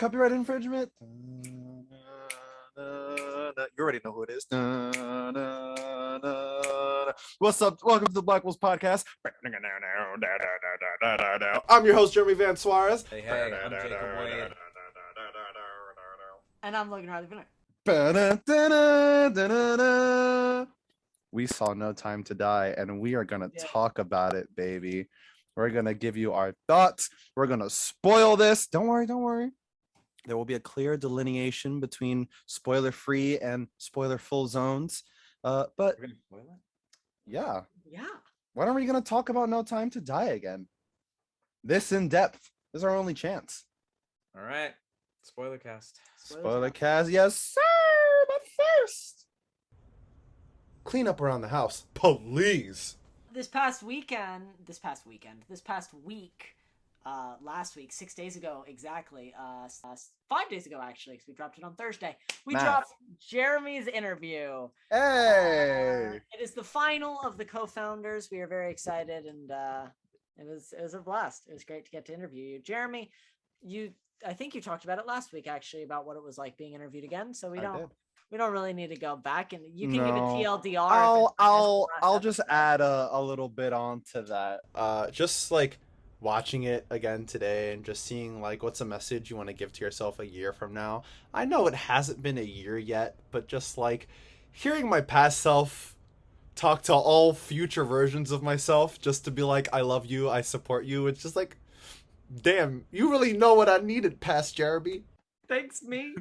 Copyright infringement. You already know who it is. What's up? Welcome to the Blackwolves podcast. I'm your host, Jeremy Van Suarez. Hey, I'm Jacob Wade. And I'm Logan Riley Vinner. We saw No Time to Die, and we are going to talk about it, baby. We're going to give you our thoughts. We're going to spoil this. Don't worry. There will be a clear delineation between spoiler-free and spoiler-full zones. But We're gonna spoil it? yeah. Yeah. When are we going to talk about No Time to Die again? This in depth. This is our only chance. All right. Spoiler cast. Spoiler cast, yes, sir. But first, clean up around the house, please. This past week, last week, 6 days ago, exactly, 5 days ago, actually, because we dropped it on Thursday. We dropped Jeremy's interview. Hey! It is the final of the co-founders. We are very excited, and it was a blast. It was great to get to interview you. Jeremy, I think you talked about it last week, actually, about what it was like being interviewed again, so we don't really need to go back, and you can give a TLDR. I'll just add a little bit onto that. Just like watching it again today and just seeing like what's a message you want to give to yourself a year from now. I know it hasn't been a year yet, but just like hearing my past self talk to all future versions of myself just to be like, I love you, I support you. It's just like, damn, you really know what I needed, past Jeremy. Thanks, me.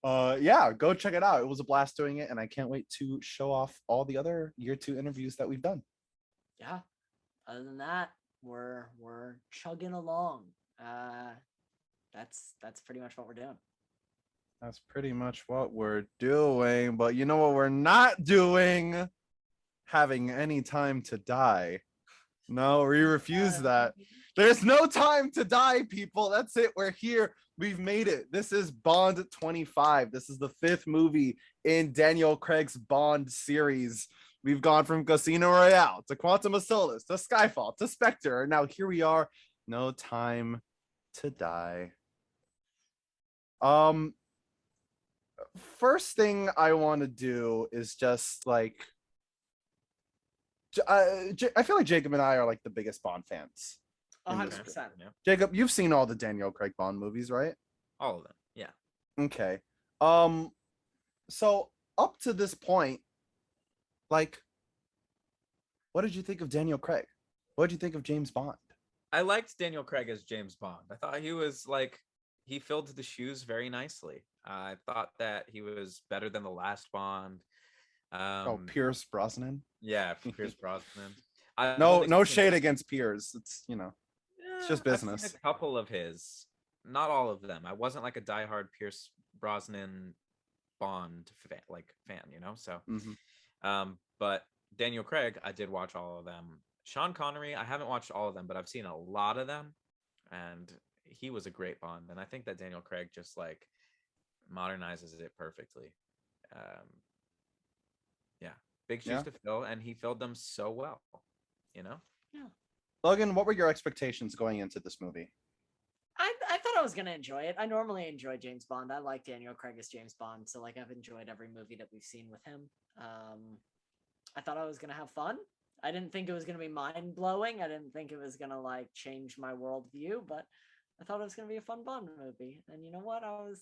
Yeah, go check it out. It was a blast doing it, and I can't wait to show off all the other year 2 interviews that we've done. Yeah. Other than that, we're chugging along. That's pretty much what we're doing. That's pretty much what we're doing. But you know what we're not doing? Having any time to die. No, we refuse that. There's no time to die, people. That's it. We're here. We've made it. This is Bond 25. This is the 5th movie in Daniel Craig's Bond series. We've gone from Casino Royale to Quantum of Solace to Skyfall to Spectre. And now here we are. No time to die. First thing I want to do is just like, I feel like Jacob and I are like the biggest Bond fans. 100%. Yeah. Jacob, you've seen all the Daniel Craig Bond movies, right? All of them. Yeah. Okay. So up to this point, like, what did you think of Daniel Craig? What did you think of James Bond? I liked Daniel Craig as James Bond. I thought he was like, he filled the shoes very nicely. I thought that he was better than the last Bond. Pierce Brosnan. Yeah, Pierce Brosnan. No shade against Pierce. It's it's just business. I've seen a couple of his, not all of them. I wasn't like a diehard Pierce Brosnan Bond fan, you know. So, but Daniel Craig, I did watch all of them. Sean Connery, I haven't watched all of them, but I've seen a lot of them, and he was a great Bond. And I think that Daniel Craig just like modernizes it perfectly. Big shoes to fill, and he filled them so well, you know. Yeah. Logan, what were your expectations going into this movie? I thought I was gonna enjoy it. I normally enjoy James Bond. I like Daniel Craig as James Bond, so like I've enjoyed every movie that we've seen with him. I thought I was gonna have fun. I didn't think it was gonna be mind blowing. I didn't think it was gonna like change my worldview, but I thought it was gonna be a fun Bond movie. And you know what? I was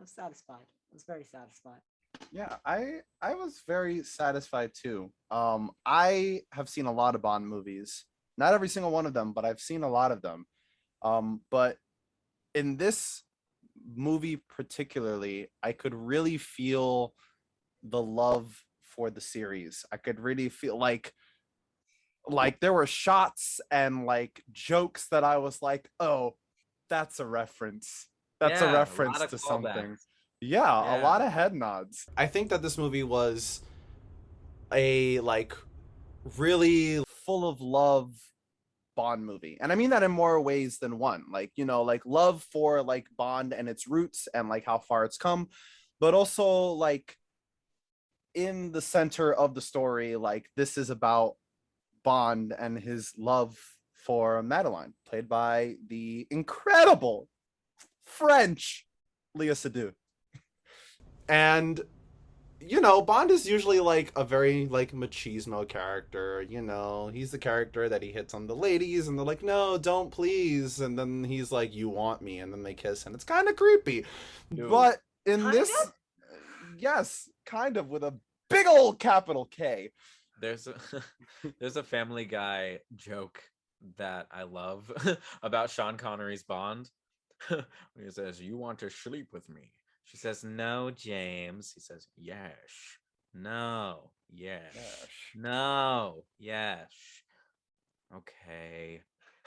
satisfied. I was very satisfied. Yeah, I was very satisfied too. I have seen a lot of Bond movies. Not every single one of them, but I've seen a lot of them. But in this movie particularly, I could really feel the love for the series. I could really feel like there were shots and like jokes that I was like, oh, that's a reference. That's a reference to something. Yeah, a lot of head nods. I think that this movie was a like really full of love Bond movie. And I mean that in more ways than one. Like, you know, like love for like Bond and its roots and like how far it's come, but also like in the center of the story, like this is about Bond and his love for Madeline, played by the incredible French Leah Seydoux. And Bond is usually like a very like machismo character. He's the character that he hits on the ladies, and they're like, "No, don't, please." And then he's like, "You want me?" And then they kiss, and it's kind of creepy. No. But in Kind this, of? yes, kind of with a big old capital K. There's a Family Guy joke that I love about Sean Connery's Bond. When he says, "You want to sleep with me?" She says, "No, James." He says, "Yes." "No." "Yes." "No." "Yes." "Okay."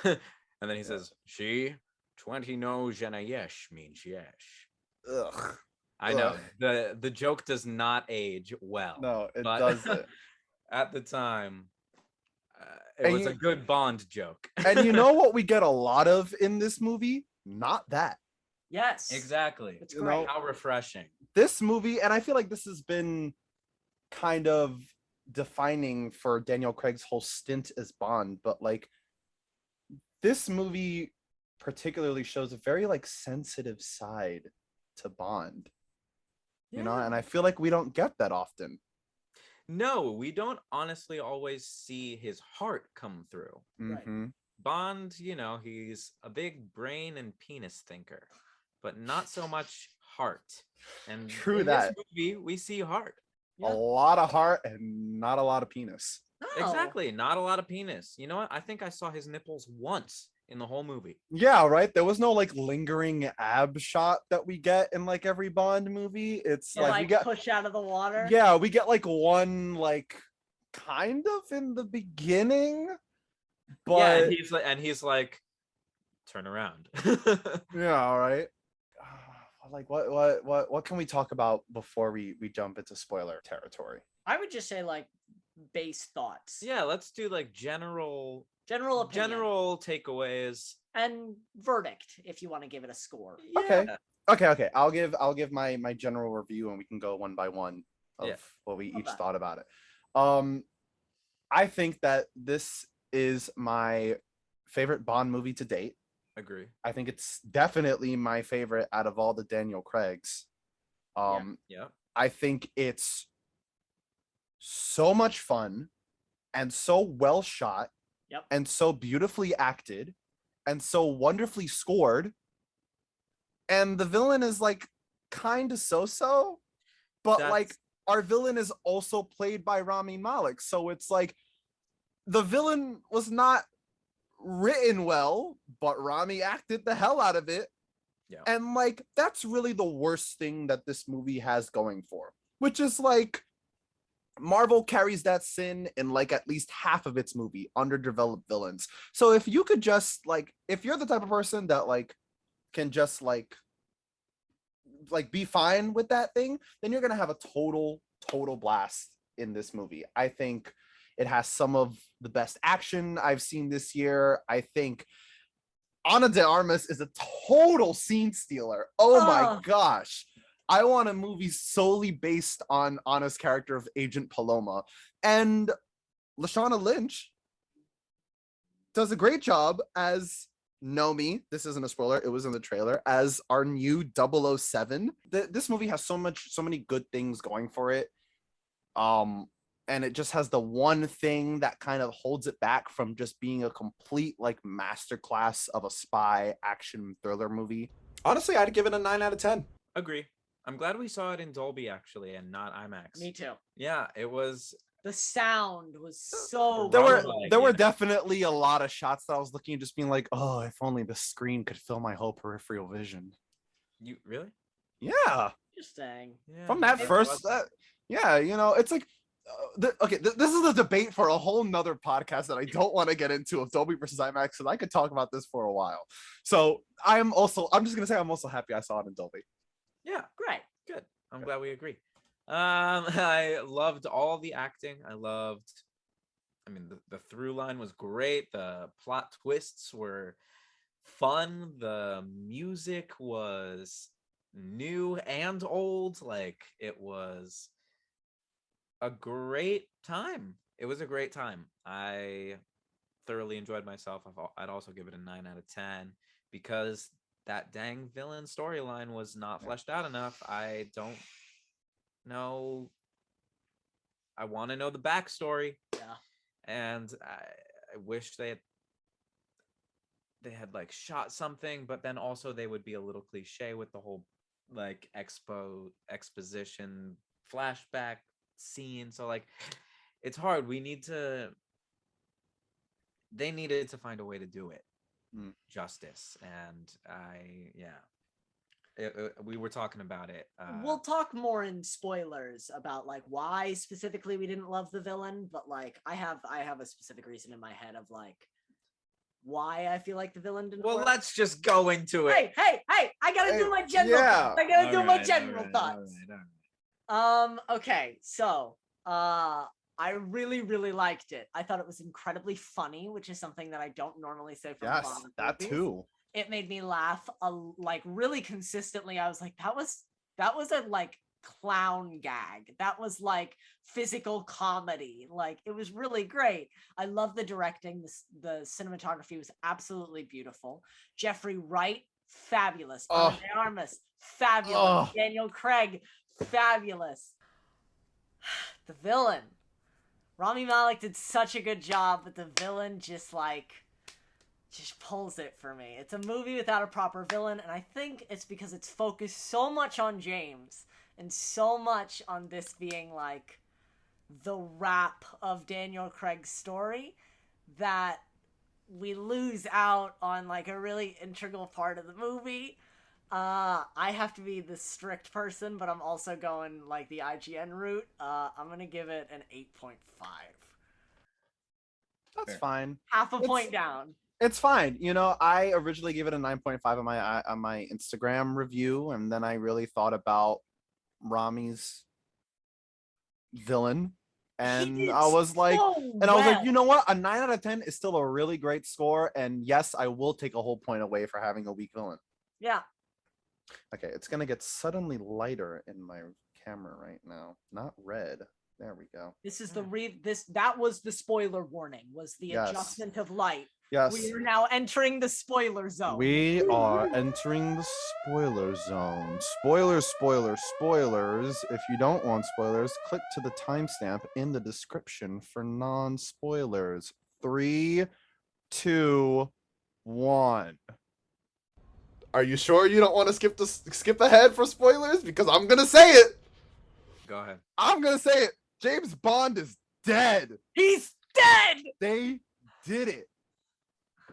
And then he says, "She 20 no's and a yes means yes." Ugh. I know the joke does not age well. No, it but doesn't. At the time, it And was a good Bond joke. And you know what we get a lot of in this movie? Not that. Yes. Exactly. It's You great. know, How refreshing. this movie, and I feel like this has been kind of defining for Daniel Craig's whole stint as Bond, but like this movie particularly shows a very like sensitive side to Bond. And I feel like we don't get that often. No, we don't honestly always see his heart come through. Right. Mm-hmm. Bond, he's a big brain and penis thinker, but not so much heart. And True in that. this movie, we see heart. Yeah. A lot of heart and not a lot of penis. No. Exactly. Not a lot of penis. You know what? I think I saw his nipples once in the whole movie. Yeah, right. There was no like lingering ab shot that we get in like every Bond movie. It's Yeah, like like we get push out of the water. Yeah, we get like one like kind of in the beginning, but Yeah, and he's like, turn around. yeah, all right. Like what can we talk about before we jump into spoiler territory? I would just say like base thoughts. Yeah, let's do like general Opinion. general takeaways and verdict if you want to give it a score. Okay. Okay. I'll give my general review and we can go one by one of what we each thought about it. I think that this is my favorite Bond movie to date. Agree. I think it's definitely my favorite out of all the Daniel Craigs. Yeah. I think it's so much fun and so well shot. Yep. And so beautifully acted and so wonderfully scored. And the villain is like kind of so, but like our villain is also played by Rami Malek. So it's like the villain was not written well, but Rami acted the hell out of it. Yeah. And like that's really the worst thing that this movie has going for, which is like Marvel carries that sin in like at least half of its movie, underdeveloped villains. So if you could just like, if you're the type of person that like can just like be fine with that thing, then you're gonna have a total blast in this movie. I think it has some of the best action I've seen this year. I think Ana de Armas is a total scene stealer. Oh my gosh. I want a movie solely based on Anna's character of Agent Paloma. And Lashana Lynch does a great job as Nomi. This isn't a spoiler, it was in the trailer, as our new 007. This movie has so many good things going for it. And it just has the one thing that kind of holds it back from just being a complete like masterclass of a spy action thriller movie. Honestly, I'd give it a 9 out of 10. Agree. I'm glad we saw it in Dolby actually and not IMAX. Me too. Yeah, it was. The sound was so There were definitely a lot of shots that I was looking at just being like, oh, if only the screen could fill my whole peripheral vision. You really? Yeah. Interesting. Yeah. From that first yeah, it's like this is a debate for a whole nother podcast that I don't want to get into of Dolby versus IMAX, and I could talk about this for a while. So I'm just gonna say I'm also happy I saw it in Dolby. Yeah, great. Good. I'm glad we agree. I loved all the acting. I mean, the through line was great. The plot twists were fun. The music was new and old. Like, it was a great time. It was a great time. I thoroughly enjoyed myself. I'd also give it a 9 out of 10 because that dang villain storyline was not fleshed out enough. I don't know. I want to know the backstory. Yeah. And I wish they had like shot something, but then also they would be a little cliche with the whole like exposition flashback scene. So like it's hard. They needed to find a way to do it justice. And we were talking about it. We'll talk more in spoilers about like why specifically we didn't love the villain, but like I have a specific reason in my head of like why I feel like the villain didn't work. Let's just go into it. Hey, I gotta do my general thoughts. I gotta do my general thoughts. Okay, so I really, really liked it. I thought it was incredibly funny, which is something that I don't normally say from Yes, that movies. too. It made me laugh like really consistently. I was like, that was a like clown gag. That was like physical comedy. Like it was really great. I love the directing. The cinematography was absolutely beautiful. Jeffrey Wright, fabulous. Ana de Armas, fabulous. Daniel Craig, fabulous. The villain. Rami Malek did such a good job, but the villain just pulls it for me. It's a movie without a proper villain, and I think it's because it's focused so much on James and so much on this being like the wrap of Daniel Craig's story that we lose out on like a really integral part of the movie. I have to be the strict person, but I'm also going like the IGN route. I'm gonna give it an 8.5. That's fine. Half a point down. It's fine. You know, I originally gave it a 9.5 on my Instagram review, and then I really thought about Rami's villain, and I was like, you know what? A 9 out of 10 is still a really great score, and yes, I will take a whole point away for having a weak villain. Yeah. Okay, it's gonna get suddenly lighter in my camera right now, not red. There we go. This is that was the spoiler warning, was the adjustment of light. Yes. We are now entering the spoiler zone. We are entering the spoiler zone. Spoilers, spoilers, spoilers. If you don't want spoilers, click to the timestamp in the description for non-spoilers. 3, 2, 1. Are you sure you don't want to skip ahead for spoilers? Because I'm gonna say it. Go ahead. I'm gonna say it. James Bond is dead. He's dead. They did it.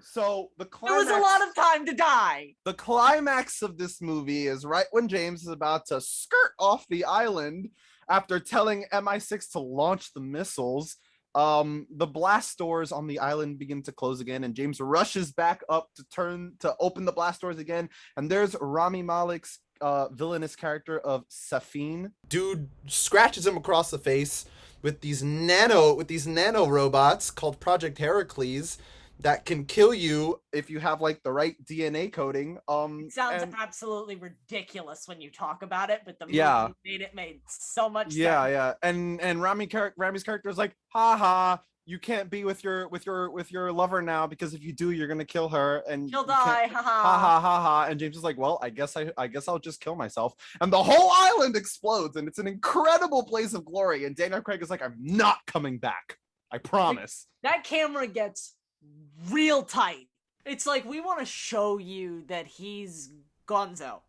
So the climax, there was a lot of time to die. The climax of this movie is right when James is about to skirt off the island after telling MI6 to launch the missiles. The blast doors on the island begin to close again, and James rushes back up to open the blast doors again. And there's Rami Malek's villainous character of Safin. Dude scratches him across the face with these nano robots called Project Heracles that can kill you if you have like the right DNA coding. It sounds absolutely ridiculous when you talk about it, but the movie made so much sense. Yeah. And Rami's character is like, haha, you can't be with your lover now, because if you do, you're gonna kill her and she'll die. Ha. And James is like, well, I guess I'll just kill myself. And the whole island explodes, and it's an incredible blaze of glory. And Daniel Craig is like, I'm not coming back. I promise. That camera gets real tight. It's like, we want to show you that he's gonzo.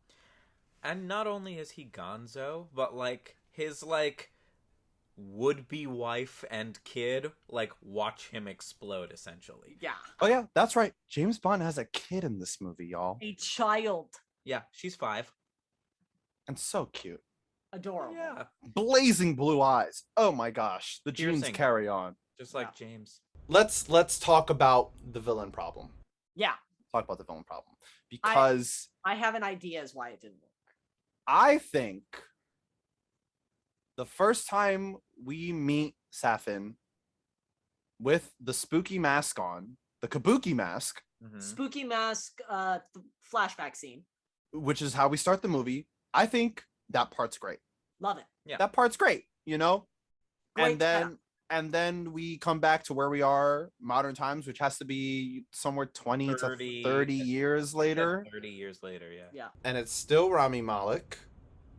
And not only is he gonzo, but like his like would-be wife and kid like watch him explode essentially. Yeah. Oh yeah, that's right. James Bond has a kid in this movie, y'all. A child. Yeah, she's 5. And so cute. Adorable. Yeah. Blazing blue eyes. Oh my gosh. The genes Piercing. carry on. Just like James. Let's talk about the villain problem. Yeah. Talk about the villain problem. Because I have an idea as why it didn't work. I think the first time we meet Safin with the spooky mask on, the kabuki mask. Mm-hmm. Spooky mask flashback scene. Which is how we start the movie. I think that part's great. Love it. Yeah. That part's great, you know? Great and then setup. and then we come back to where we are, modern times, which has to be somewhere 20 to 30 years later. 30 years later, yeah. Yeah. And it's still Rami Malek.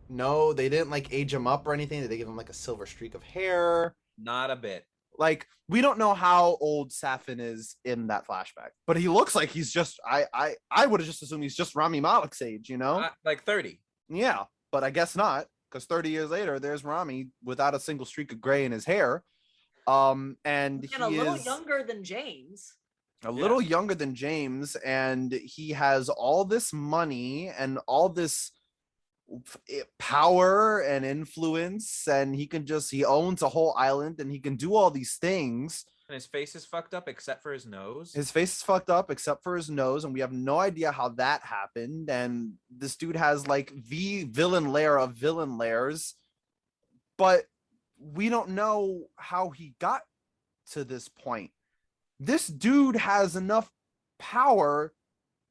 No, they didn't like age him up or anything. They give him like a silver streak of hair. Not a bit. Like, we don't know how old Safin is in that flashback, but he looks like he's just, I would have just assumed he's just Rami Malek's age, you know? Like 30. Yeah, but I guess not, because 30 years later, there's Rami without a single streak of gray in his hair. And he a little is younger than James. a little younger than James, and he has all this money and all this power and influence, and he owns a whole island, and he can do all these things. And his face is fucked up except for his nose. His face is fucked up except for his nose, and we have no idea how that happened. And this dude has like the villain lair of villain lairs, but we don't know how he got to this point. This dude has enough power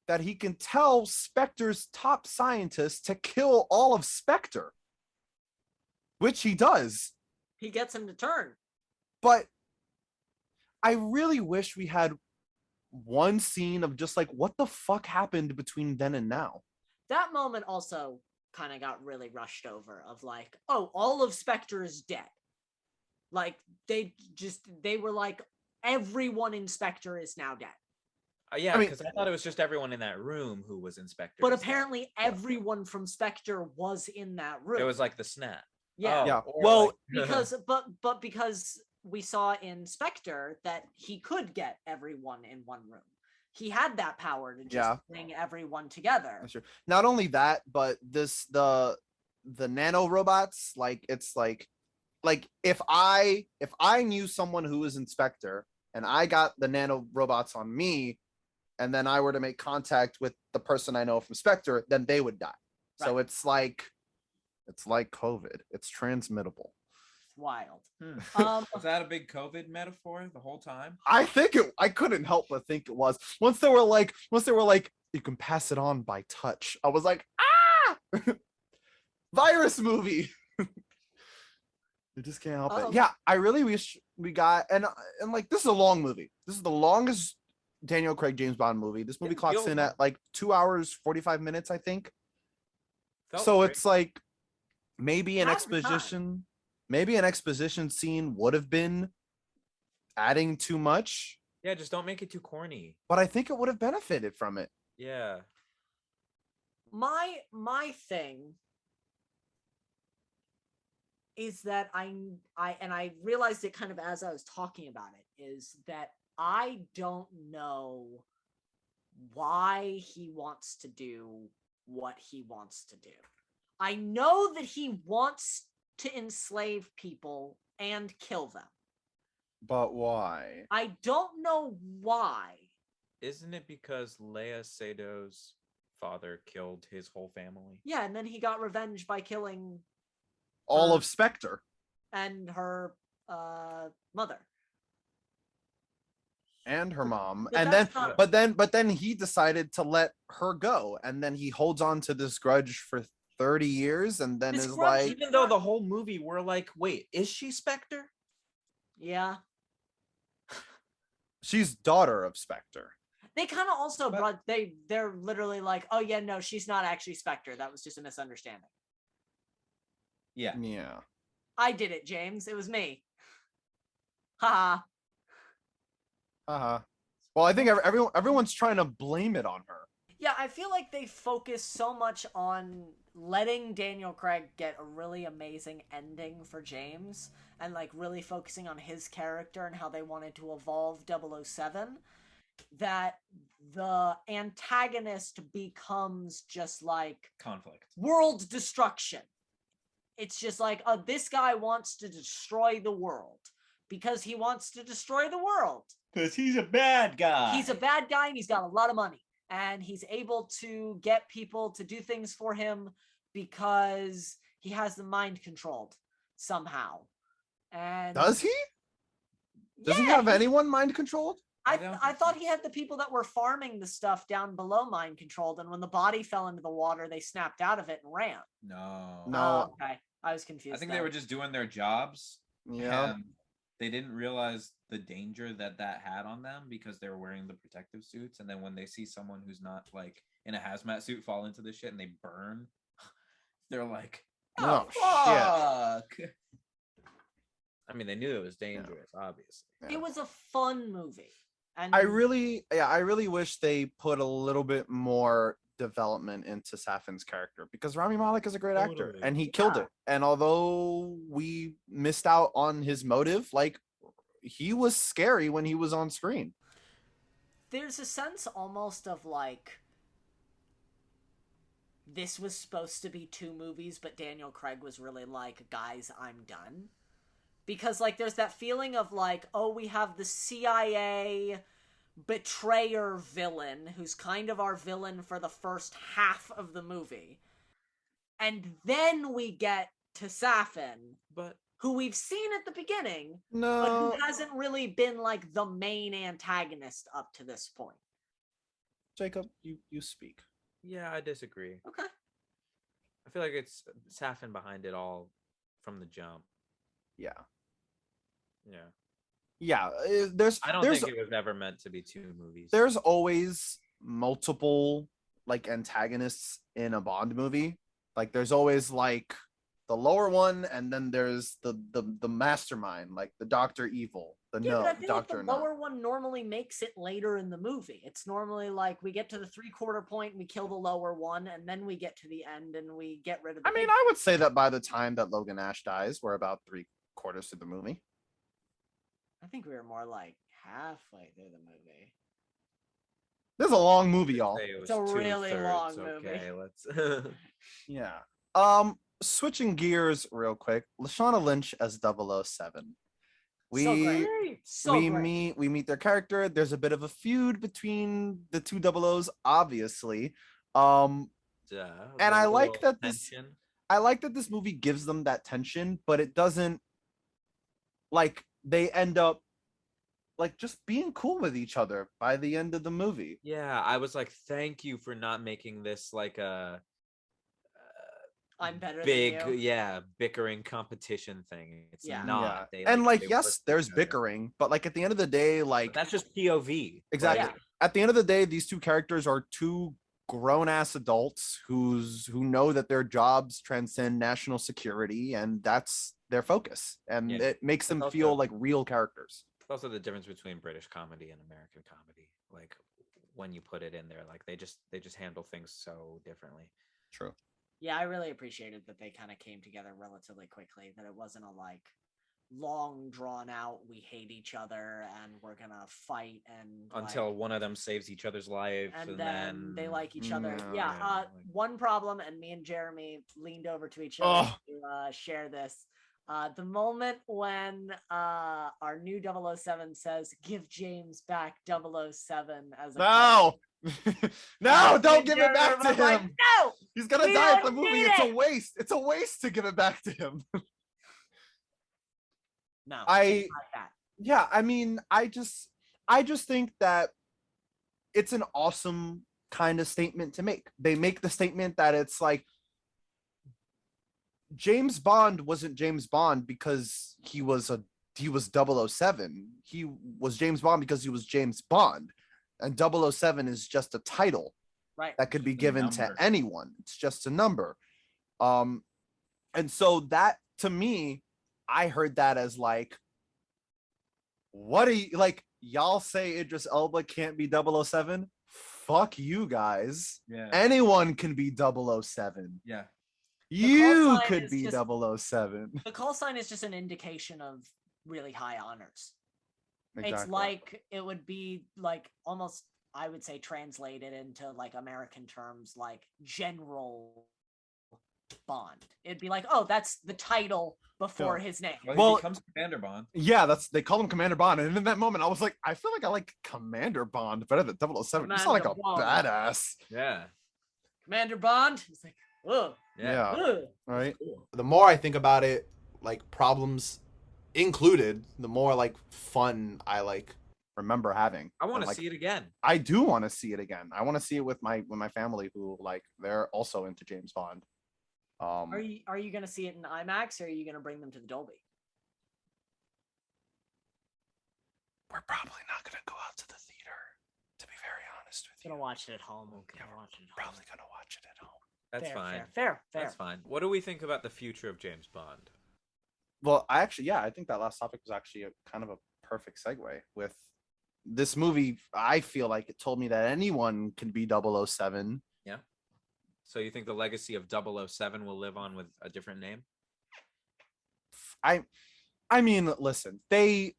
that he can tell Spectre's top scientists to kill all of Spectre, which he does. He gets him to turn. But I really wish we had one scene of just like, what the fuck happened between then and now? That moment also kind of got really rushed over, of like, oh, all of Spectre is dead. Like, they were like, everyone in Spectre is now dead. Yeah, because I thought it was just everyone in that room who was in Spectre. But apparently everyone from Spectre was in that room. It was like the snap. Yeah. Yeah. Well, like... because we saw in Spectre that he could get everyone in one room. He had that power to just bring everyone together. That's true. Not only that, but the nano robots, like, it's like if I knew someone who was in Spectre and I got the nano robots on me, and then I were to make contact with the person I know from Spectre, then they would die. Right. So it's like COVID. It's transmittable. Wild. Was that a big COVID metaphor the whole time? I couldn't help but think it was. Once they were like, you can pass it on by touch, I was like, ah! Virus movie. You just can't help it. Yeah, I really wish we got, and like, this is a long movie. This is the longest Daniel Craig James Bond movie. This movie clocks in at like 2 hours 45 minutes, I think. So it's like maybe an exposition scene would have been adding too much. Yeah, just don't make it too corny. But I think it would have benefited from it. Yeah. My thing is that I realized it kind of as I was talking about it, is that I don't know why he wants to do what he wants to do. I know that he wants to enslave people and kill them. But why? I don't know why. Isn't it because Léa Seydoux's father killed his whole family? Yeah, and then he got revenge by killing all of Spectre and her mother and her mom. But then he decided to let her go, and then he holds on to this grudge for 30 years, and then is like, even though the whole movie we're like, wait, is she Spectre? Yeah. She's daughter of Spectre. They kind of also brought, they're literally like, oh yeah, no, she's not actually Spectre. That was just a misunderstanding. Yeah. Yeah. I did it, James. It was me. Haha. Well, I think everyone's trying to blame it on her. Yeah, I feel like they focus so much on letting Daniel Craig get a really amazing ending for James, and like really focusing on his character and how they wanted to evolve 007, that the antagonist becomes just like conflict, world destruction. It's just like, oh, this guy wants to destroy the world because he wants to destroy the world. Because he's a bad guy. He's a bad guy and he's got a lot of money. And he's able to get people to do things for him because he has the mind controlled somehow. And does he? Does he have anyone mind controlled? I thought he had the people that were farming the stuff down below mind controlled, and when the body fell into the water, they snapped out of it and ran. No. Oh, okay. I was confused. I think they were just doing their jobs. Yeah. they didn't realize the danger that had on them because they were wearing the protective suits, and then when they see someone who's not like in a hazmat suit fall into the shit and they burn, they're like, Oh, fuck. I mean, they knew it was dangerous, obviously. Yeah. It was a fun movie. And I really wish they put a little bit more development into Safin's character, because Rami Malek is a great actor Totally. and he killed it. And although we missed out on his motive, like, he was scary when he was on screen. There's a sense almost of like this was supposed to be 2 movies, but Daniel Craig was really like, guys, I'm done. Because like there's that feeling of like, oh, we have the CIA betrayer villain who's kind of our villain for the first half of the movie. And then we get to Safin, who we've seen at the beginning, but who hasn't really been like the main antagonist up to this point. Jacob, you speak. Yeah, I disagree. Okay. I feel like it's Safin behind it all from the jump. Yeah. There's I don't think it was ever meant to be 2 movies. There's always multiple like antagonists in a Bond movie. Like there's always like the lower one, and then there's the mastermind, like the Dr. Evil, the but I feel Doctor like the lower one normally makes it later in the movie. It's normally like we get to the 3/4 point, we kill the lower one, and then we get to the end and we get rid of the I would say that by the time that Logan Ash dies, we're about 3/4 through the movie. I think we were more like halfway through the movie. This is a long movie, y'all. It's a really long movie. Okay, let's Yeah. Switching gears real quick. Lashana Lynch as 007. We meet their character. There's a bit of a feud between the 2 00s, obviously. And I like that this movie gives them that tension, but it doesn't, like, they end up like just being cool with each other by the end of the movie. Yeah, I was like, thank you for not making this like a I'm better big than you. Bickering competition thing. It's not. Yeah. They, and like they yes, there's bickering, but like at the end of the day, like, but that's just POV. Exactly. Yeah. At the end of the day, these 2 characters are 2 grown-ass adults who know that their jobs transcend national security, and that's their focus, and it makes them feel like real characters. It's also the difference between British comedy and American comedy. Like when you put it in there, like they just handle things so differently. True. Yeah, I really appreciated that they kind of came together relatively quickly, that it wasn't a like long drawn out, we hate each other and we're gonna fight and until one of them saves each other's life, and then they like each other. One problem, and me and Jeremy leaned over to each other to share this. The moment when our new 007 says, give James back 007 as a no, don't give it back to him. Like, no, he's gonna die at the movie. It's a waste. It's a waste to give it back to him. No, I just think that it's an awesome kind of statement to make. They make the statement that it's like James Bond wasn't James Bond because he was 007. He was James Bond because he was James Bond. And 007 is just a title, right, that could be given to anyone. It's just a number. And so that, to me, I heard that as like, what do you, like, y'all say Idris Elba can't be 007? Fuck you guys. Yeah. Anyone can be 007. Yeah. You could be 007. The call sign is just an indication of really high honors. Exactly. It's like, it would be like almost, I would say, translated into like American terms, like General Bond. It'd be like, oh, that's the title before his name. Well, he becomes Commander Bond. Yeah, they call him Commander Bond. And in that moment, I was like, I feel like I like Commander Bond better than 007. You sound like a badass. Yeah. Commander Bond? It's like, oh. Yeah. Ugh. Right. Cool. The more I think about it, like problems included, the more like fun I like remember having. I want to see it again. I do want to see it again. I want to see it with my family, who like they're also into James Bond. Are you gonna see it in IMAX, or are you gonna bring them to the Dolby? we're probably not gonna go out to the theater. To be very honest with you, Gonna watch it at home. Yeah, Gonna watch it at home. probably gonna watch it at home. That's Fair, fine. Fair. That's fine. What do we think about the future of James Bond? Well, I think that last topic was actually a kind of a perfect segue with this movie. I feel like it told me that anyone can be 007. Yeah. So you think the legacy of 007 will live on with a different name? I mean, listen, they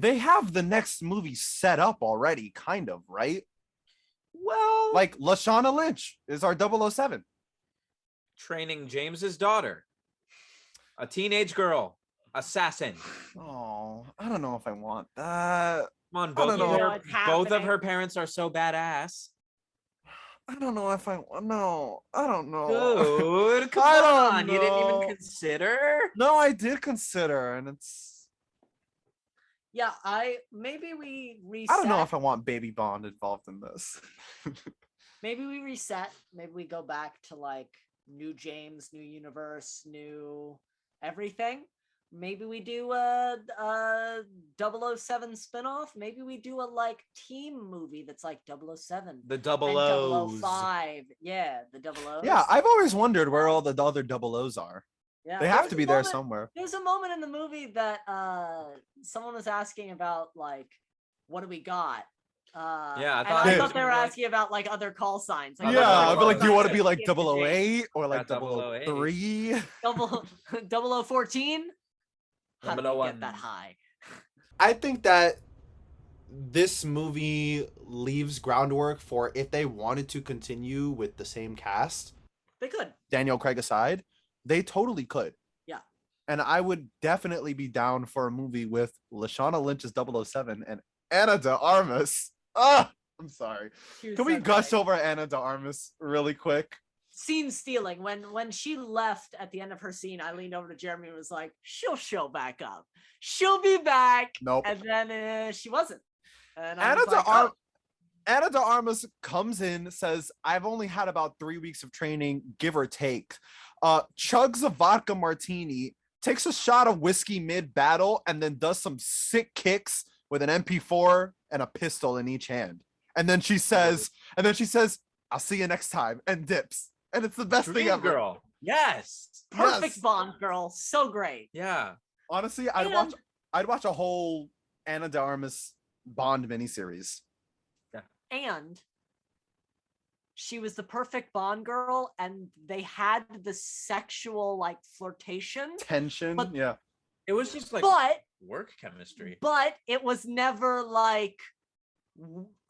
have the next movie set up already, kind of, right? Well, Like Lashana Lynch is our 007. training James's daughter, a teenage girl, assassin. Oh, I don't know if I want that. Come on, I both don't of know. her, It's both of happening. her parents are so badass. I don't know if I no. I don't know. Dude, come I don't on. You didn't know. even consider? No, I did consider, and it's. Yeah, maybe we reset. I don't know if I want Baby Bond involved in this. Maybe we reset. Maybe we go back to like new James, new universe, new everything. Maybe we do a 007 spinoff. Maybe we do a like team movie that's like 007 The and double O's. 005. Yeah, the double O's. Yeah, I've always wondered where all the other double O's are. Yeah, They there have was to a be there moment- somewhere. There's a moment in the movie that someone was asking about like, what do we got? Yeah, I and thought I it thought was they were gonna be like- asking about like other call signs. Yeah, Yeah, other I feel like, do you call want to be like Skip to James. 008 or like Got 008. 003? Double 014? How did we 001. get that high? I think that this movie leaves groundwork for if they wanted to continue with the same cast, They could. Daniel Craig aside, they totally could. Yeah. And I would definitely be down for a movie with Lashana Lynch's 007 and Ana de Armas. Ah, I'm sorry. She was Can we so gush great. over Ana de Armas really quick? Scene stealing. When she left at the end of her scene, I leaned over to Jeremy and was like, she'll show back up. She'll be back. Nope. And then she wasn't. And I Ana was de, like, Ar- Ana de Armas comes in, says, I've only had about 3 weeks of training, give or take. Chugs a vodka martini, takes a shot of whiskey mid-battle, and then does some sick kicks with an MP4 and a pistol in each hand. And then she says, I'll see you next time, and dips. And it's the best thing Dream ever. girl. Yes. perfect Yes. Bond girl. So great. Yeah. Honestly, And- I'd watch a whole Ana de Armas Bond miniseries. And she was the perfect Bond girl, and they had the sexual like flirtation, Tension, But- yeah. It was just like but work chemistry. it was never like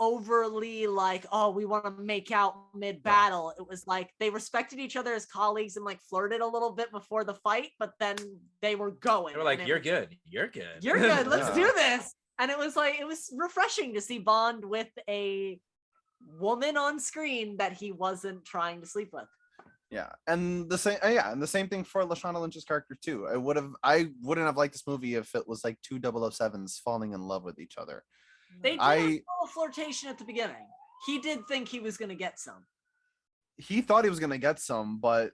overly like, oh, we want to make out mid battle. It was like they respected each other as colleagues and like flirted a little bit before the fight, but then they were going. They were like, and it you're was- good. You're good. You're good. Let's Yeah. do this. And it was like, it was refreshing to see Bond with a woman on screen that he wasn't trying to sleep with. Yeah, and the same thing for Lashana Lynch's character too. I wouldn't have liked this movie if it was like two 007s falling in love with each other. They did I- have a little flirtation at the beginning. He did think he was going to get some. He thought he was gonna get some, but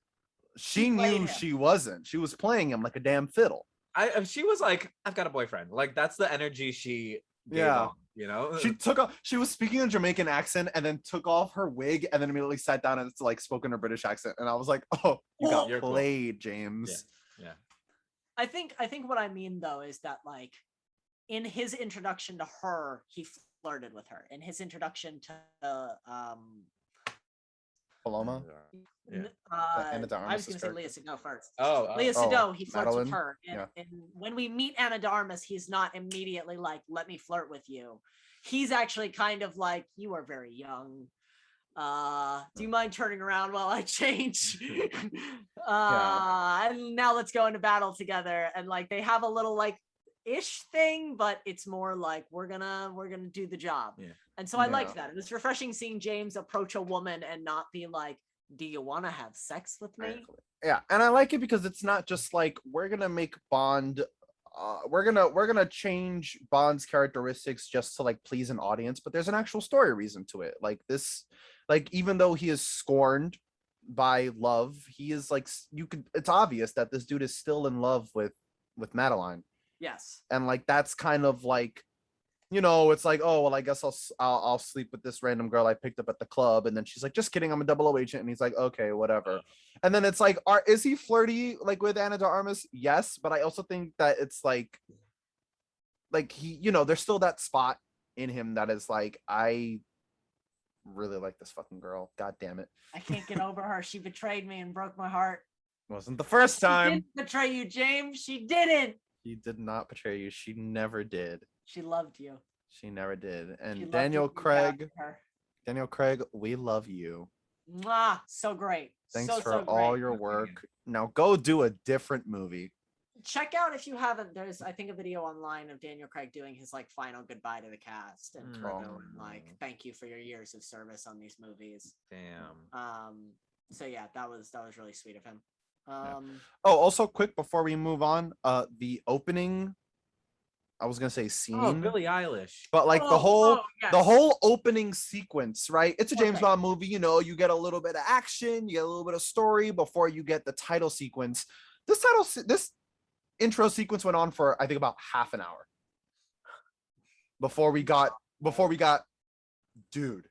she played knew him. she wasn't. She was playing him like a damn fiddle. She was like, I've got a boyfriend. Like that's the energy she gave Yeah. off, you know? She was speaking a Jamaican accent and then took off her wig and then immediately sat down and it's like spoken a British accent. And I was like, oh, you got You're cool. played, James. Yeah. I think what I mean though is that like in his introduction to her, he flirted with her. In his introduction to Paloma. Yeah. Ana de I was Armas' going to say Leah character. Sado first. Oh, Leah oh, Sado, he flirts Madeline? with her. And, Yeah. and when we meet Ana de Armas, he's not immediately like, let me flirt with you. He's actually kind of like, you are very young. Do you mind turning around while I change? And now let's go into battle together. And like they have a little like ish thing, but it's more like we're gonna do the job. Yeah. And so I Yeah. liked that. It was refreshing seeing James approach a woman and not be like, do you want to have sex with me? Yeah, and I like it because it's not just like we're gonna make Bond. We're gonna change Bond's characteristics just to like please an audience, but there's an actual story reason to it. Like this, like even though he is scorned by love, he is like it's obvious that this dude is still in love with Madeline, Yes. and like that's kind of like it's like, oh well, I guess I'll sleep with this random girl I picked up at the club, and then she's like, just kidding, I'm a 00 agent, and he's like, okay, whatever. And then it's like, is he flirty like with Ana de Armas? Yes, but I also think that it's like he, there's still that spot in him that is like, I really like this fucking girl. God damn it. I can't get over her. She betrayed me and broke my heart. Wasn't the first She time. didn't betray you, James. She didn't. She did not betray you. She never did. She loved you. She never did. She And loved Daniel you Craig, her. Daniel Craig, we love you. Mwah, so great. Thanks so, for so all great. your work. Now go do a different movie. Check out, if you haven't, there's I think a video online of Daniel Craig doing his like final goodbye to the cast and like, thank you for your years of service on these movies. Damn. So yeah, that was really sweet of him. Oh, also quick before we move on, the opening, I was gonna say scene. Oh, Billie Eilish. But like the whole opening sequence, right? It's a James Bond movie, you get a little bit of action, you get a little bit of story before you get the title sequence. This intro sequence went on for I think about half an hour before we got dude.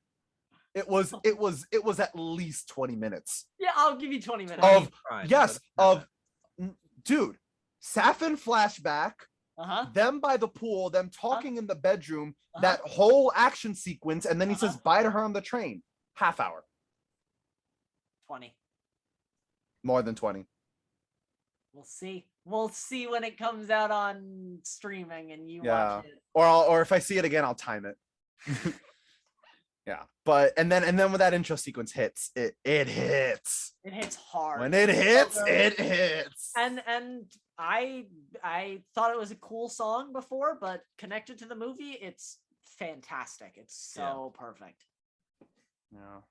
It was at least 20 minutes. Yeah, I'll give you 20 minutes. Dude, Safin flashback, them by the pool, them talking in the bedroom, that whole action sequence, and then he says bye to her on the train. Half hour. 20. More than 20. We'll see. We'll see when it comes out on streaming and you watch it. Or if I see it again, I'll time it. Yeah. But and then when that intro sequence hits, it hits. It hits hard. When it hits, it hits. And I thought it was a cool song before, but connected to the movie, it's fantastic. It's so perfect. Yeah.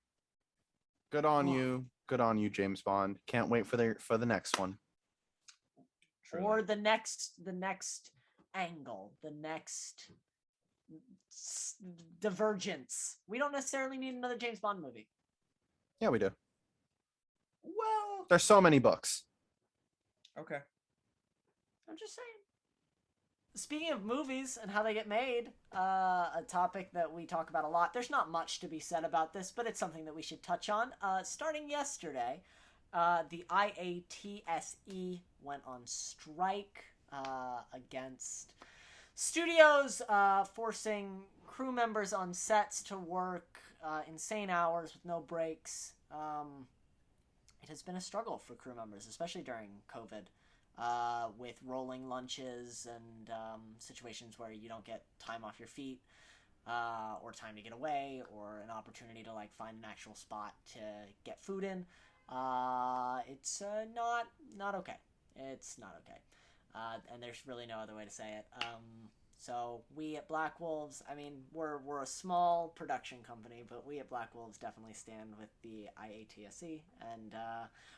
Good on you. Good on you, James Bond. Can't wait for the next one. Truly. Or the next angle, the next divergence. We don't necessarily need another James Bond movie. Yeah, we do. Well, there's so many books. Okay. I'm just saying. Speaking of movies and how they get made, a topic that we talk about a lot. There's not much to be said about this, but it's something that we should touch on. Starting yesterday, the IATSE went on strike against studios forcing crew members on sets to work insane hours with no breaks. It has been a struggle for crew members, especially during COVID, with rolling lunches and situations where you don't get time off your feet or time to get away or an opportunity to like find an actual spot to get food in. It's not okay. It's not okay. And there's really no other way to say it. So we at Blackwolves, I mean, we're a small production company, but we at Blackwolves definitely stand with the IATSE, and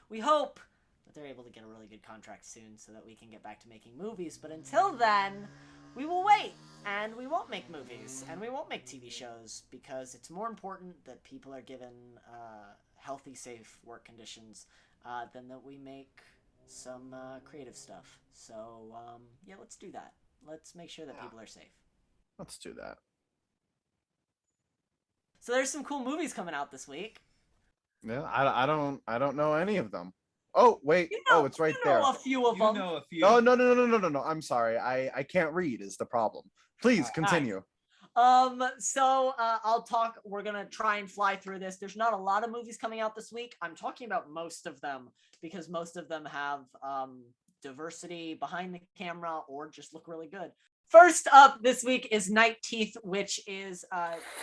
we hope that they're able to get a really good contract soon so that we can get back to making movies. But until then, we will wait, and we won't make movies, and we won't make TV shows, because it's more important that people are given healthy, safe work conditions than that we make some creative stuff. So yeah, let's do that. Let's make sure that people are safe. Let's do that. So there's some cool movies coming out this week. Yeah, I don't know any of them. Oh wait, it's right there. A few of them. Know a few. Oh no. I'm sorry. I can't read is the problem. Please continue. So I'll talk. We're gonna try and fly through this. There's not a lot of movies coming out this week. I'm talking about most of them because most of them have diversity behind the camera or just look really good. First up this week is Night Teeth, which is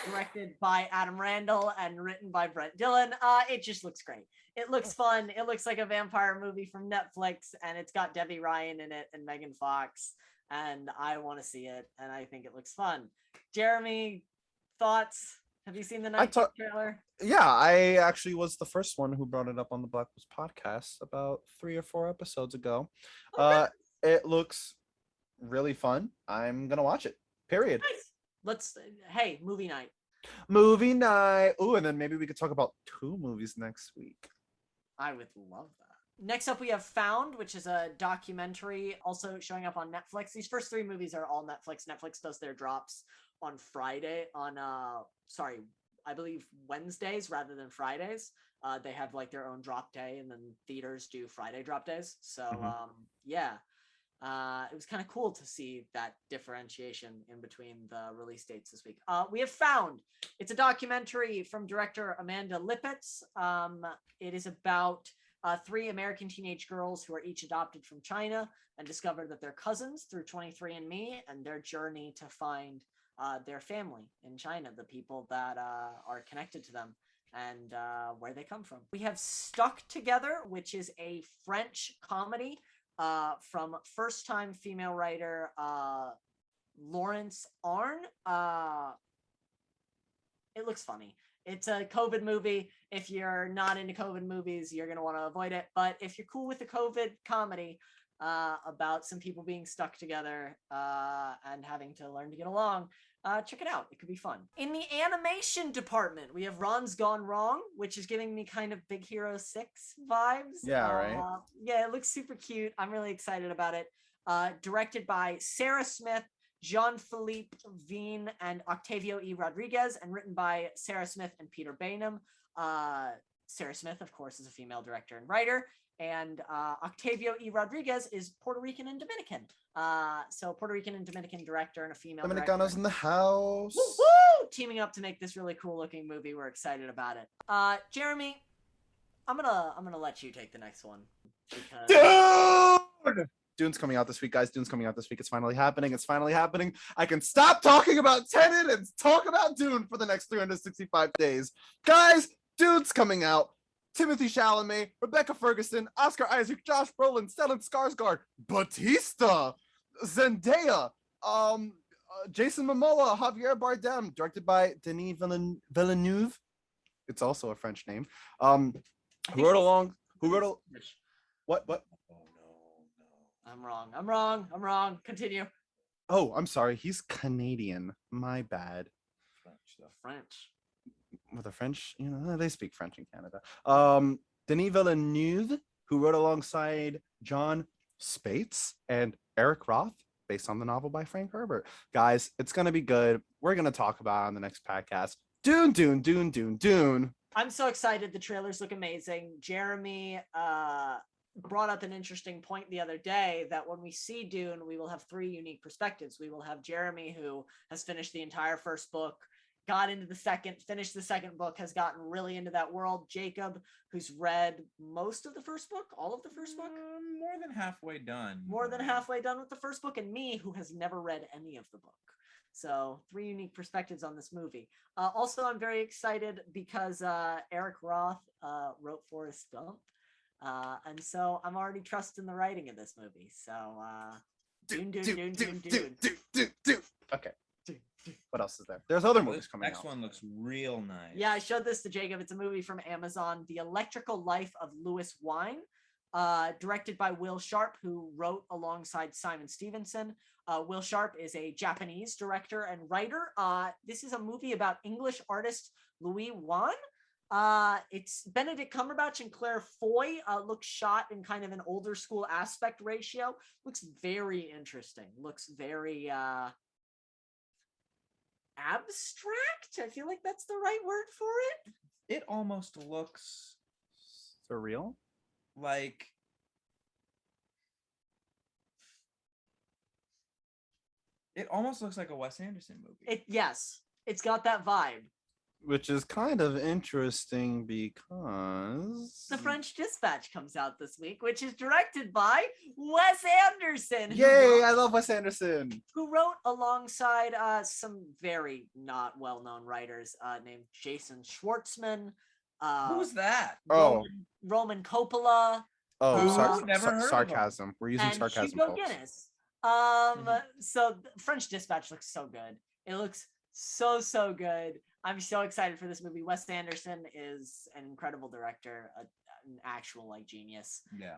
directed by Adam Randall and written by Brent Dillon. It just looks great. It looks fun. It looks like a vampire movie from Netflix, and it's got Debbie Ryan in it and Megan Fox, and I want to see it, and I think it looks fun. Jeremy, thoughts? Have you seen the Night Teeth trailer? Yeah, I actually was the first one who brought it up on the Blackwolves podcast about 3 or 4 episodes ago. Okay. It looks really fun. I'm gonna watch it. Period. Nice. Movie night. Movie night. Ooh, and then maybe we could talk about 2 movies next week. I would love that. Next up, we have Found, which is a documentary also showing up on Netflix. These first 3 movies are all Netflix. Netflix does their drops on Friday I believe Wednesdays rather than Fridays. They have like their own drop day, and then theaters do Friday drop days. So it was kind of cool to see that differentiation in between the release dates this week. We have found it's a documentary from director Amanda Lippitz. It is about 3 American teenage girls who are each adopted from China and discover that they're cousins through 23andMe, and their journey to find their family in China, the people that are connected to them, and where they come from. We have Stuck Together, which is a French comedy from first-time female writer Laurence Arne. It looks funny. It's a COVID movie. If you're not into COVID movies, you're going to want to avoid it. But if you're cool with a COVID comedy about some people being stuck together and having to learn to get along, check it out. It could be fun. In the animation department, we have Ron's Gone Wrong, which is giving me kind of Big Hero 6 vibes. Yeah, right? Yeah, it looks super cute. I'm really excited about it. Directed by Sarah Smith, Jean-Philippe Veen, and Octavio E. Rodriguez, and written by Sarah Smith and Peter Bainham. Sarah Smith, of course, is a female director and writer, and Octavio E. Rodriguez is Puerto Rican and Dominican. So Puerto Rican and Dominican director and a female Dominicanos director. in the house. Woo, woo! Teaming up to make this really cool looking movie. We're excited about it. Jeremy, I'm gonna let you take the next one. Because... Dude! Dune's coming out this week, guys. Dune's coming out this week. It's finally happening. It's finally happening. I can stop talking about Tenet and talk about Dune for the next 365 days. Guys, Dune's coming out. Timothy Chalamet, Rebecca Ferguson, Oscar Isaac, Josh Brolin, Stellan Skarsgård, Batista, Zendaya, Jason Momoa, Javier Bardem, directed by Denis Villeneuve. It's also a French name. Who wrote along? What? I'm wrong. Continue. Oh, I'm sorry. He's Canadian. My bad. French. With the French, they speak French in Canada. Denis Villeneuve, who wrote alongside John Spates and Eric Roth, based on the novel by Frank Herbert. Guys, it's gonna be good. We're gonna talk about it on the next podcast. Dune. I'm so excited. The trailers look amazing. Jeremy brought up an interesting point the other day that when we see Dune, we will have 3 unique perspectives. We will have Jeremy, who has finished the entire first book, got into the second, finished the second book, has gotten really into that world. Jacob, who's read most of the first book, all of the first book? More than halfway done. More than halfway done with the first book, and me, who has never read any of the book. So 3 unique perspectives on this movie. Also, I'm very excited because Eric Roth wrote Forrest Gump. And so I'm already trusting the writing of this movie. So Dune. Okay. What else is there? There's other movies coming out. Next one looks real nice. Yeah, I showed this to Jacob. It's a movie from Amazon, The Electrical Life of Louis Wine, directed by Will Sharp, who wrote alongside Simon Stevenson. Will Sharp is a Japanese director and writer. This is a movie about English artist Louis Wan. It's Benedict Cumberbatch and Claire Foy. Looks shot in kind of an older school aspect ratio. Looks very interesting. Looks very abstract. I feel like that's the right word for it. It almost looks surreal. Like it almost looks like a Wes Anderson movie. Yes, it's got that vibe. Which is kind of interesting because The French Dispatch comes out this week, which is directed by Wes Anderson. Yay, I love Wes Anderson. Who wrote alongside some very not well-known writers named Jason Schwartzman. Who's that? Roman Coppola. Sarcasm. We're using sarcasm. Hugo Guinness. So French Dispatch looks so good. It looks so good. I'm so excited for this movie. Wes Anderson is an incredible director, an actual genius. Yeah.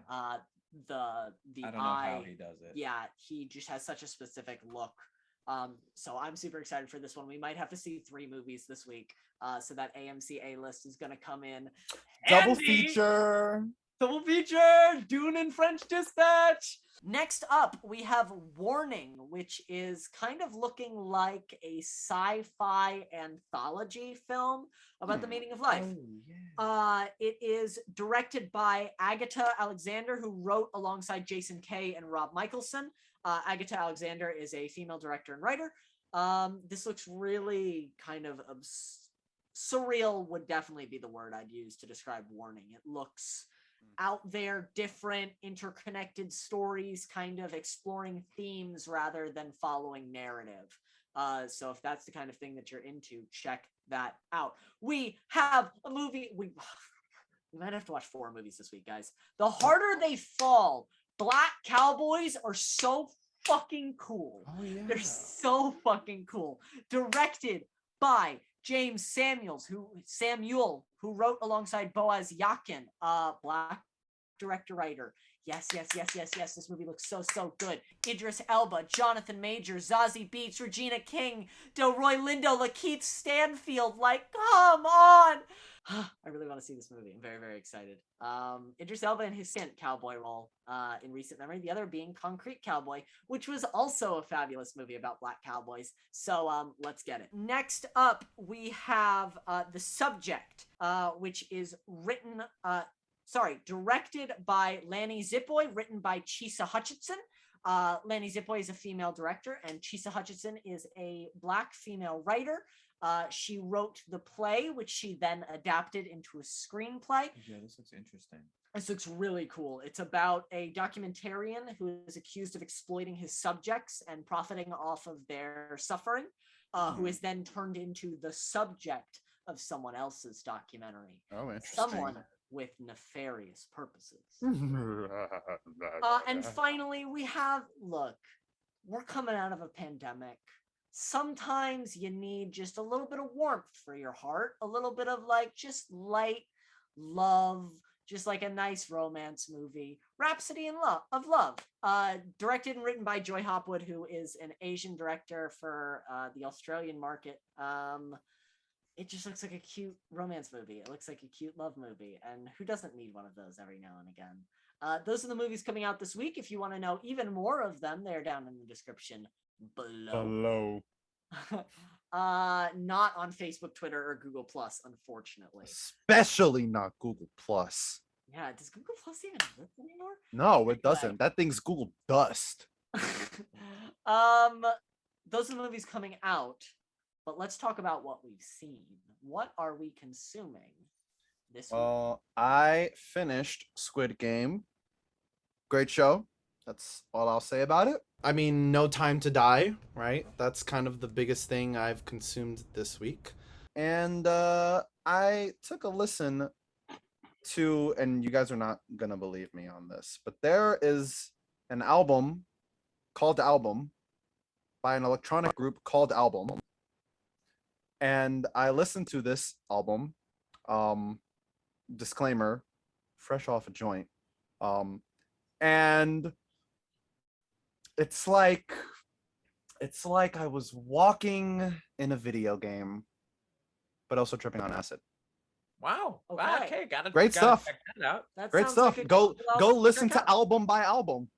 The I don't know eye, how he does it. Yeah, he just has such a specific look. So I'm super excited for this one. We might have to see 3 movies this week. So that AMC A list is gonna come in double feature. Double feature, Dune and French Dispatch. Next up, we have Warning, which is kind of looking like a sci-fi anthology film about the meaning of life. It is directed by Agatha Alexander, who wrote alongside Jason Kay and Rob Michelson. Agatha Alexander is a female director and writer. This looks really kind of surreal would definitely be the word I'd use to describe Warning. It looks out there, different, interconnected stories, kind of exploring themes rather than following narrative. So if that's the kind of thing that you're into, check that out. We have a movie. We might have to watch 4 movies this week, guys. The Harder They Fall. Black Cowboys are so fucking cool. Oh, yeah. They're so fucking cool. Directed by James Samuel, who wrote alongside Boaz Yakin, Black director-writer. Yes. This movie looks so good. Idris Elba, Jonathan Major, Zazie Beetz, Regina King, Delroy Lindo, Lakeith Stanfield. Like, come on! I really want to see this movie. I'm very, very excited. Idris Elba in his second cowboy role in recent memory, the other being Concrete Cowboy, which was also a fabulous movie about black cowboys. So let's get it. Next up, we have The Subject, which is directed by Lanny Zipoy, written by Chisa Hutchinson. Lanny Zipoy is a female director, and Chisa Hutchinson is a black female writer. She wrote the play, which she then adapted into a screenplay. Yeah, this looks interesting. This looks really cool. It's about a documentarian who is accused of exploiting his subjects and profiting off of their suffering, who is then turned into the subject of someone else's documentary. Oh, interesting. Someone with nefarious purposes. And finally, we're coming out of a pandemic. Sometimes you need just a little bit of warmth for your heart, a little bit of just light love, just like a nice romance movie. Rhapsody of Love, directed and written by Joy Hopwood, who is an Asian director for the Australian market. It just looks like a cute romance movie. It looks like a cute love movie, and who doesn't need one of those every now and again? Those are the movies coming out this week. If you want to know even more of them, they're down in the description below. Not on Facebook, Twitter, or Google Plus, unfortunately. Especially not Google Plus. Yeah, does Google Plus even exist anymore? No, it doesn't. That thing's Google dust. Those are the movies coming out, but let's talk about what we've seen. What are we consuming this week? I finished Squid Game. Great show. That's all I'll say about it. I mean, No Time to Die, right? That's kind of the biggest thing I've consumed this week. And I took a listen to, and you guys are not gonna believe me on this, but there is an album called Album by an electronic group called Album. And I listened to this album, disclaimer, fresh off a joint. And it's like I was walking in a video game, but also tripping on acid. Wow. Okay. Okay. Great stuff. Check that out. That Great sounds stuff. like a Go good album listen check to out. album by album.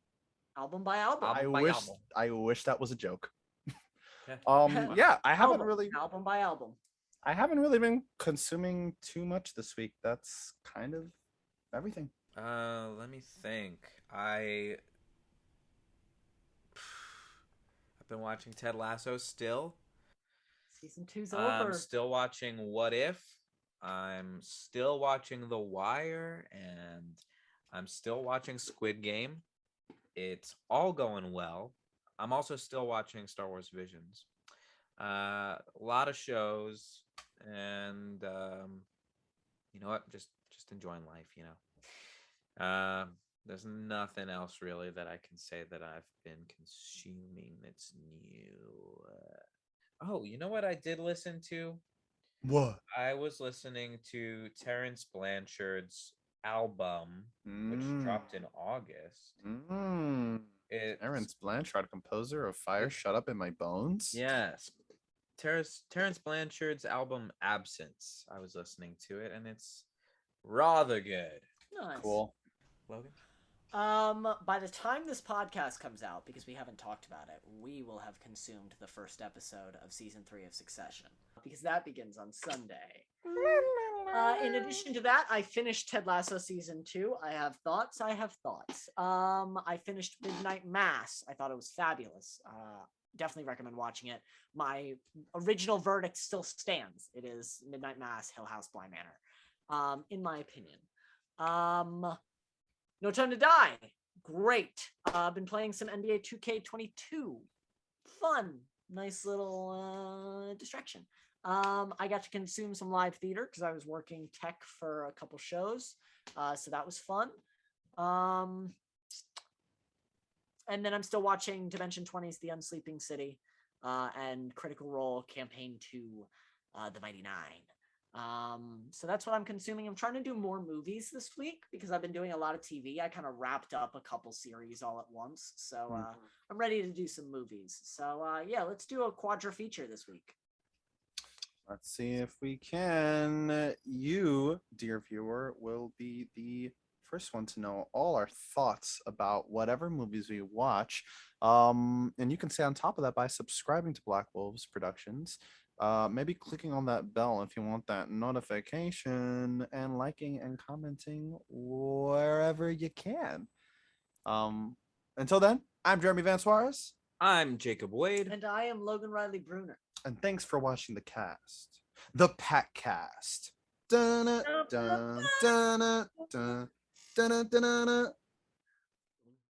Album by album. I wish that was a joke. Okay. Yeah, I haven't album by album. I haven't really been consuming too much this week. That's kind of everything. Let me think. I've been watching Ted Lasso still. Season 2's over. I'm still watching What If. I'm still watching The Wire, and I'm still watching Squid Game. It's all going well. I'm also still watching Star Wars Visions. A lot of shows, and you know what? Just enjoying life, you know. There's nothing else really that I can say that I've been consuming that's new. Oh, you know what I did listen to? What? I was listening to Terence Blanchard's album, which dropped in August. Terence Blanchard, composer of Fire Shut Up in My Bones. Yes. Terence Blanchard's album Absence. I was listening to it, and it's rather good. Nice. Cool. Logan? By the time this podcast comes out, because we haven't talked about it, we will have consumed the first episode of season 3 of Succession, because that begins on Sunday. In addition to that, I finished Ted Lasso season 2. I have thoughts. I finished Midnight Mass. I thought it was fabulous. Definitely recommend watching it. My original verdict still stands. It is Midnight Mass, Hill House, Bly Manor, in my opinion. No Time to Die. Great. I've been playing some NBA 2K22. Fun. Nice little distraction. I got to consume some live theater because I was working tech for a couple shows. So that was fun. And then I'm still watching Dimension 20's The Unsleeping City and Critical Role Campaign 2, The Mighty Nine. So that's what I'm consuming. I'm trying to do more movies this week because I've been doing a lot of TV. I kind of wrapped up a couple series all at once. So I'm ready to do some movies. So yeah, let's do a quadra feature this week. Let's see if we can. You, dear viewer, will be the first one to know all our thoughts about whatever movies we watch. And you can stay on top of that by subscribing to Blackwolves Productions. Maybe clicking on that bell if you want that notification, and liking and commenting wherever you can. Until then, I'm Jeremy Van Suarez. I'm Jacob Wade. And I am Logan Riley Bruner. And thanks for watching the cast. The Packcast. Dun, dun, dun, dun, dun, dun, dun, dun, dun.